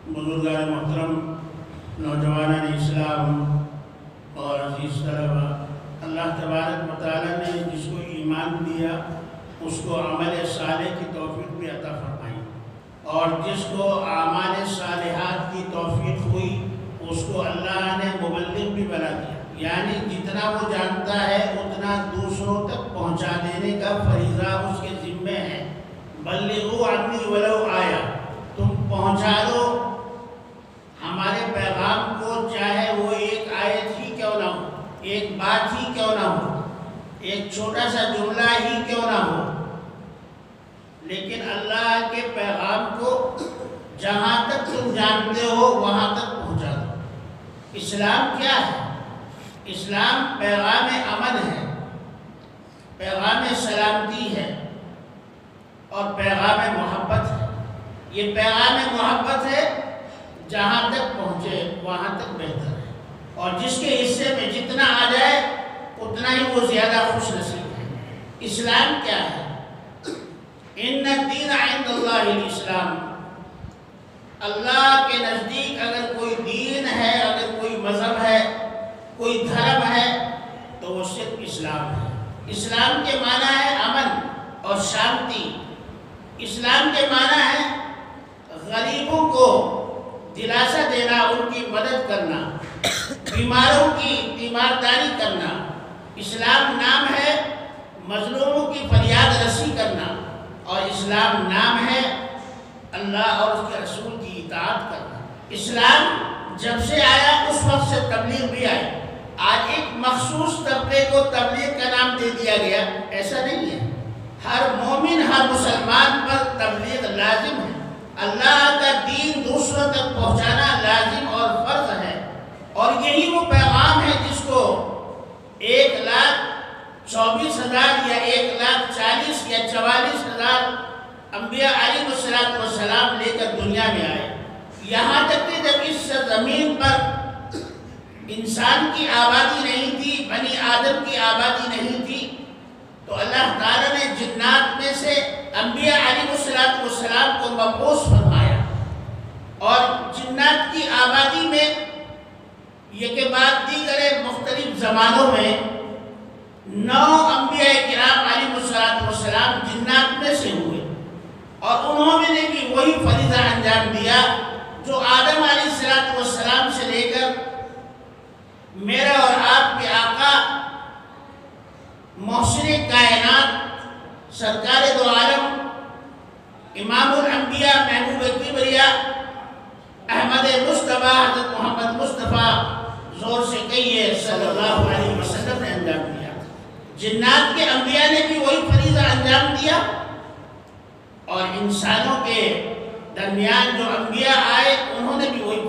بزرگان محترم، نوجوانان اسلام اور عزیز طلبہ، اللہ تبارک و تعالیٰ نے جس کو ایمان دیا اس کو عمل صالح کی توفیق بھی عطا فرمائی، اور جس کو اعمال صالحات کی توفیق ہوئی اس کو اللہ نے مبلغ بھی بنا دیا، یعنی جتنا وہ جانتا ہے اتنا دوسروں تک پہنچا دینے کا فریضہ اس کے ذمہ ہے۔ بلغوا عنی ولو آیا، تم پہنچا دو ہمارے پیغام کو، چاہے وہ ایک آیت ہی کیوں نہ ہو، ایک بات ہی کیوں نہ ہو، ایک چھوٹا سا جملہ ہی کیوں نہ ہو، لیکن اللہ کے پیغام کو جہاں تک تم جانتے ہو وہاں تک پہنچا دو۔ اسلام کیا ہے؟ اسلام پیغام امن ہے، پیغام سلامتی ہے اور پیغام محبت ہے۔ یہ پیغام محبت ہے، جہاں تک پہنچے وہاں تک بہتر ہے، اور جس کے حصے میں جتنا آ جائے اتنا ہی وہ زیادہ خوش نصیب ہے۔ اسلام کیا ہے؟ ان الدین عند اللہ الاسلام، اللہ کے نزدیک اگر کوئی دین ہے، اگر کوئی مذہب ہے، کوئی دھرم ہے تو وہ صرف اسلام ہے۔ اسلام کے معنی ہے امن اور شانتی، اسلام کے معنی ہے غریبوں کو دلاسا دینا، ان کی مدد کرنا، بیماروں کی تیمارداری کرنا۔ اسلام نام ہے مظلوموں کی فریاد رسی کرنا، اور اسلام نام ہے اللہ اور اس کے رسول کی اطاعت کرنا۔ اسلام جب سے آیا اس وقت سے تبلیغ بھی آئی۔ آج ایک مخصوص طبقے کو تبلیغ کا نام دے دیا گیا، ایسا نہیں ہے۔ ہر مومن، ہر مسلمان پر تبلیغ لازم ہے۔ اللہ کا دین دوسروں تک پہنچانا لازم اور فرض ہے، اور یہی وہ پیغام ہے جس کو 1,24,000 یا 1,40,000 یا 44,000 انبیاء علیہ السلام لے کر دنیا میں آئے۔ یہاں تک کہ جب اس زمین پر انسان کی آبادی نہیں تھی، بنی آدم کی آبادی نہیں تھی، تو اللہ تعالیٰ نے جنات میں سے انبیاء علیہ السلام کو مبعوث فرمایا، اور جنات کی آبادی میں یہ کے بعد دیگر مختلف زمانوں میں 9 انبیاء کرام علیہ السلام جنات میں سے ہوئے، اور انہوں نے بھی وہی فریضہ انجام دیا جو آدم علیہ السلام سے لے کر میرا اور آپ کے آقا محسن کائنات سرکار دو عالم امام الانبیاء محبوب کبریا احمد مصطفیٰ حضرت محمد مصطفیٰ، زور سے کہیے صلی اللہ علیہ وسلم نے انجام دیا۔ جنات کے انبیاء نے بھی وہی فریضہ انجام دیا، اور انسانوں کے درمیان جو انبیاء آئے انہوں نے بھی وہی